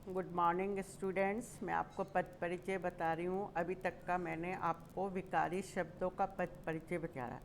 Good morning students. मैं आपको पद परिचय बता रही हूँ। अभी तक का मैंने आपको विकारी शब्दों का पद परिचय बताया।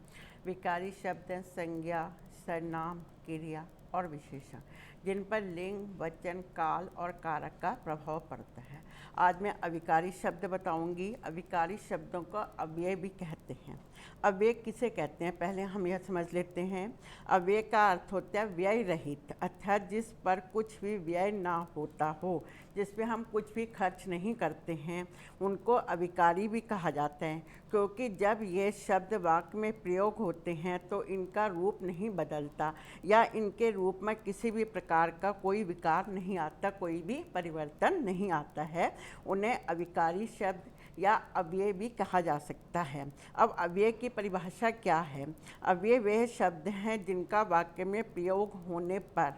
विकारी शब्द हैं संज्ञा, सर्वनाम, क्रिया और विशेषण, जिन पर लिंग, वचन, काल और कारक का प्रभाव पड़ता है। आज मैं अविकारी शब्द बताऊंगी। अविकारी शब्दों को अव्यय भी कहते हैं। अव्यय किसे कहते हैं, पहले हम यह समझ लेते हैं। अव्यय का अर्थ होता है व्यय रहित, अर्थात जिस पर कुछ भी व्यय ना होता हो, जिस पे हम कुछ भी खर्च नहीं करते हैं, उनको अविकारी भी कहा जाता है। क्योंकि जब ये शब्द वाक्य में प्रयोग होते हैं तो इनका रूप नहीं बदलता या इनके रूप में किसी भी प्रकार का कोई विकार नहीं आता, कोई भी परिवर्तन नहीं आता है। उन्हें अविकारी शब्द या अव्यय भी कहा जा सकता है। अब अव्यय की परिभाषा क्या है? अव्यय वे शब्द हैं जिनका वाक्य में प्रयोग होने पर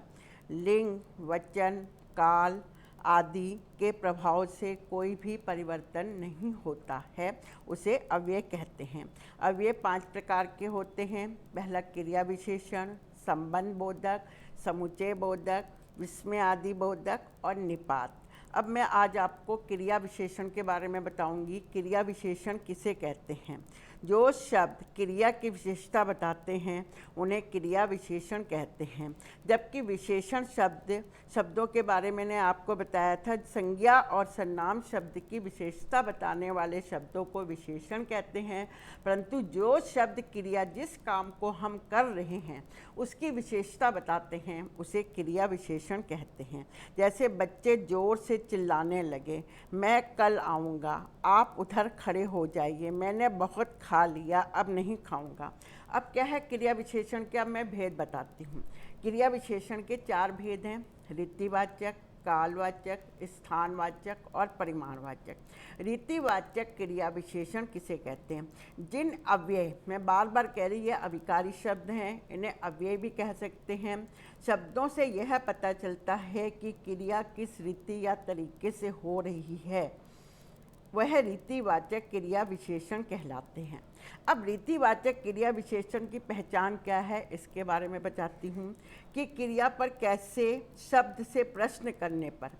लिंग, वचन, काल आदि के प्रभाव से कोई भी परिवर्तन नहीं होता है, उसे अव्यय कहते हैं। अव्यय 5 प्रकार के होते हैं। पहला क्रिया विशेषण, संबंध बोधक, समुच्चय बोधक, विस्मय आदि बोधक और निपात। अब मैं आज आपको क्रिया विशेषण के बारे में बताऊंगी। क्रिया विशेषण किसे कहते हैं? जो शब्द क्रिया की विशेषता बताते हैं उन्हें क्रिया विशेषण कहते हैं। जबकि विशेषण शब्दों के बारे में मैंने आपको बताया था, संज्ञा और सर्वनाम शब्द की विशेषता बताने वाले शब्दों को विशेषण कहते हैं। परंतु जो शब्द क्रिया, जिस काम को हम कर रहे हैं उसकी विशेषता बताते हैं, उसे क्रिया विशेषण कहते हैं। जैसे बच्चे जोर से चिल्लाने लगे, मैं कल आऊँगा, आप उधर खड़े हो जाइए, मैंने बहुत खा लिया, अब नहीं खाऊंगा। अब क्या है क्रिया विशेषण के? अब मैं भेद बताती हूँ। क्रिया विशेषण के 4 भेद हैं: रीतिवाचक, कालवाचक, स्थानवाचक और परिमाणवाचक। रीतिवाचक क्रिया विशेषण किसे कहते हैं? जिन अव्यय, मैं बार बार कह रही, ये अविकारी शब्द हैं, इन्हें अव्यय भी कह सकते हैं। शब्दों से यह पता चलता है कि क्रिया किस रीति या तरीके से हो रही है, वह रीतिवाचक क्रिया विशेषण कहलाते हैं। अब रीतिवाचक क्रिया विशेषण की पहचान क्या है, इसके बारे में बताती हूँ कि क्रिया पर कैसे शब्द से प्रश्न करने पर,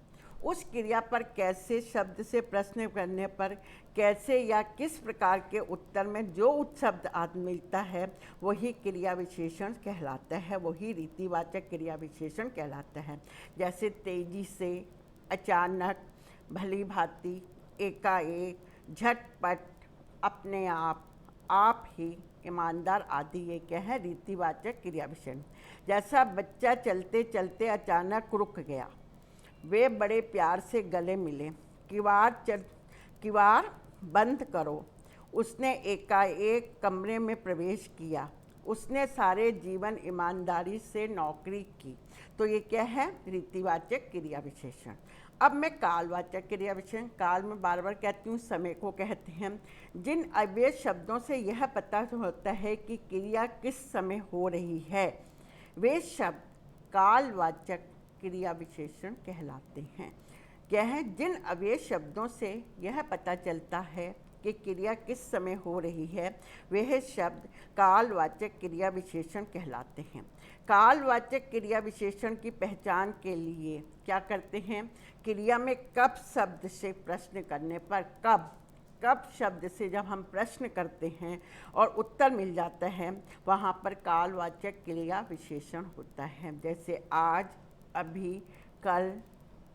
उस क्रिया पर कैसे शब्द से प्रश्न करने पर कैसे या किस प्रकार के उत्तर में जो शब्द आदि मिलता है वही क्रिया विशेषण कहलाता है, वही रीतिवाचक क्रिया विशेषण कहलाता है। जैसे तेजी से, अचानक, भली भांति, एकाएक, झटपट, अपने आप ही, ईमानदार आदि ये क्या है? रीतिवाचक क्रिया विशेषण। जैसा बच्चा चलते चलते अचानक रुक गया, वे बड़े प्यार से गले मिले, किवाड़ बंद करो, उसने एकाएक कमरे में प्रवेश किया, उसने सारे जीवन ईमानदारी से नौकरी की। तो ये क्या है? रीतिवाचक क्रिया विशेषण। अब मैं कालवाचक क्रिया विशेषण, काल में बार बार कहती हूँ, समय को कहते हैं। जिन अव्यय शब्दों से यह पता होता है कि क्रिया किस समय हो रही है, वे शब्द कालवाचक क्रिया विशेषण कहलाते हैं। क्या है? जिन अव्यय शब्दों से यह पता चलता है कि क्रिया किस समय हो रही है, वह शब्द कालवाचक क्रिया विशेषण कहलाते हैं। कालवाचक क्रिया विशेषण की पहचान के लिए क्या करते हैं? क्रिया में कब शब्द से प्रश्न करने पर, कब शब्द से जब हम प्रश्न करते हैं और उत्तर मिल जाता है, वहाँ पर कालवाचक क्रिया विशेषण होता है। जैसे आज, अभी, कल,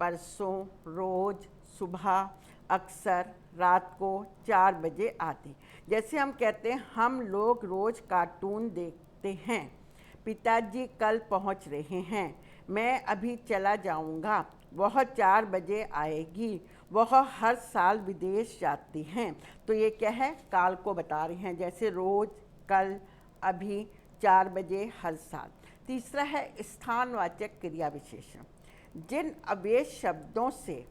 परसों, रोज, सुबह, अक्सर, रात को, 4 बजे आदि। जैसे हम कहते हैं हम लोग रोज कार्टून देखते हैं, पिताजी कल पहुंच रहे हैं, मैं अभी चला जाऊंगा, वह 4 बजे आएगी, वह हर साल विदेश जाती हैं। तो ये क्या है? काल को बता रहे हैं। जैसे रोज, कल, अभी, 4 बजे, हर साल। तीसरा है स्थानवाचक क्रिया विशेषण। जिन अव्यय शब्दों से,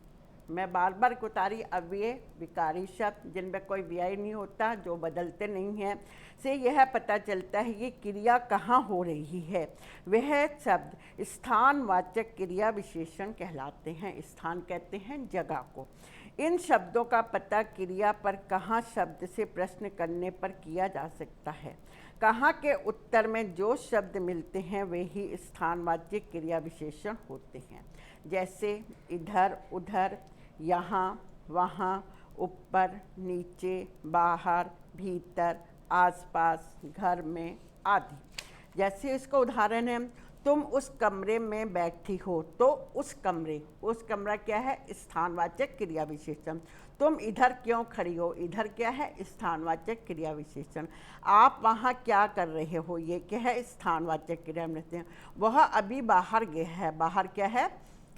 मैं बार बार बता रही, अव्यय विकारी शब्द जिनमें कोई व्यय नहीं होता, जो बदलते नहीं हैं, से यह पता चलता है कि क्रिया कहाँ हो रही है, वह शब्द स्थानवाचक क्रिया विशेषण कहलाते हैं। स्थान कहते हैं जगह को। इन शब्दों का पता क्रिया पर कहाँ शब्द से प्रश्न करने पर किया जा सकता है। कहाँ के उत्तर में जो शब्द मिलते हैं वे ही स्थानवाचक क्रिया विशेषण होते हैं। जैसे इधर, उधर, यहाँ, वहाँ, ऊपर, नीचे, बाहर, भीतर, आसपास, घर में आदि। जैसे इसका उदाहरण है, तुम उस कमरे में बैठी हो, तो उस कमरा क्या है, स्थानवाचक क्रिया विशेषण। तुम इधर क्यों खड़ी हो, इधर क्या है, स्थानवाचक क्रिया विशेषण। आप वहाँ क्या कर रहे हो, ये क्या है, स्थानवाचक क्रिया विशेषण। वह अभी बाहर गया है, बाहर क्या है,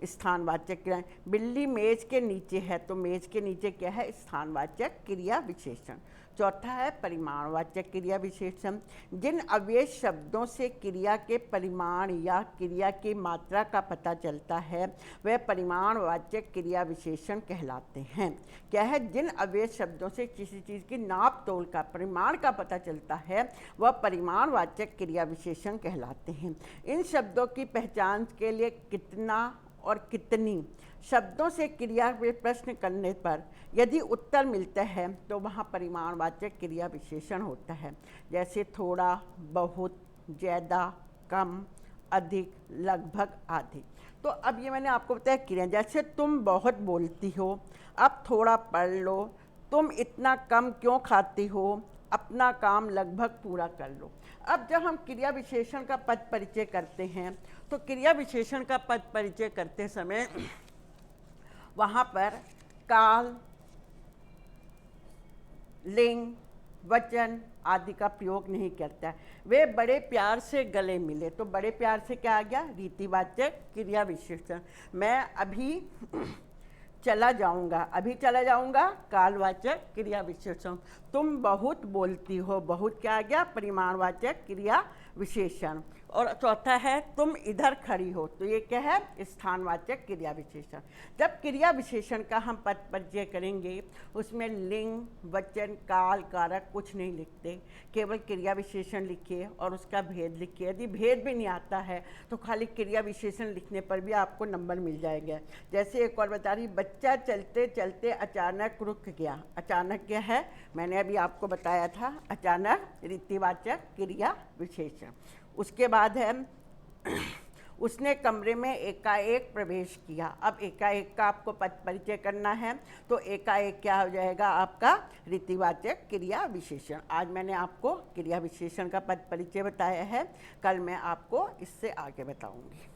स्थानवाचक क्रिया। बिल्ली मेज के नीचे है, तो मेज के नीचे क्या है, स्थानवाचक क्रिया विशेषण। चौथा है परिमाणवाचक क्रिया विशेषण। जिन अव्यय शब्दों से क्रिया के परिमाण या क्रिया की मात्रा का पता चलता है वह परिमाणवाचक क्रिया विशेषण कहलाते हैं। क्या है, जिन अव्यय शब्दों से किसी चीज़ की नाप तोल का, परिमाण का पता चलता है वह परिमाणवाचक क्रिया विशेषण कहलाते हैं। इन शब्दों की पहचान के लिए कितना और कितनी शब्दों से क्रिया में प्रश्न करने पर यदि उत्तर मिलता है तो वहाँ परिमाणवाचक क्रिया विशेषण होता है। जैसे थोड़ा, बहुत, ज़्यादा, कम, अधिक, लगभग आदि। तो अब ये मैंने आपको बताया क्रिया। जैसे तुम बहुत बोलती हो, अब थोड़ा पढ़ लो। तुम इतना कम क्यों खाती हो, अपना काम लगभग पूरा कर लो। अब जब हम क्रिया विशेषण का पद परिचय करते हैं तो क्रिया विशेषण का पद परिचय करते समय वहाँ पर काल, लिंग, वचन आदि का प्रयोग नहीं करता है। वे बड़े प्यार से गले मिले, तो बड़े प्यार से क्या आ गया, रीतिवाचक क्रिया विशेषण। मैं अभी चला जाऊंगा, अभी चला जाऊंगा, कालवाचक क्रिया विशेषण। तुम बहुत बोलती हो, बहुत क्या आ गया, परिमाणवाचक क्रिया विशेषण। और चौथा है तुम इधर खड़ी हो, तो ये क्या है, स्थानवाचक क्रिया विशेषण। जब क्रिया विशेषण का हम पद परिचय करेंगे उसमें लिंग, वचन, काल, कारक कुछ नहीं लिखते, केवल क्रिया विशेषण लिखिए और उसका भेद लिखिए। यदि भेद भी नहीं आता है तो खाली क्रिया विशेषण लिखने पर भी आपको नंबर मिल जाएगा। जैसे एक और बता रही, बच्चा चलते चलते अचानक रुक गया। अचानक क्या है, मैंने अभी आपको बताया था, अचानक रीतिवाचक क्रिया विशेषण। उसके बाद है उसने कमरे में एकाएक प्रवेश किया। अब एकाएक का आपको पद परिचय करना है तो एकाएक क्या हो जाएगा आपका, रीतिवाचक क्रिया विशेषण। आज मैंने आपको क्रिया विशेषण का पद परिचय बताया है, कल मैं आपको इससे आगे बताऊंगी।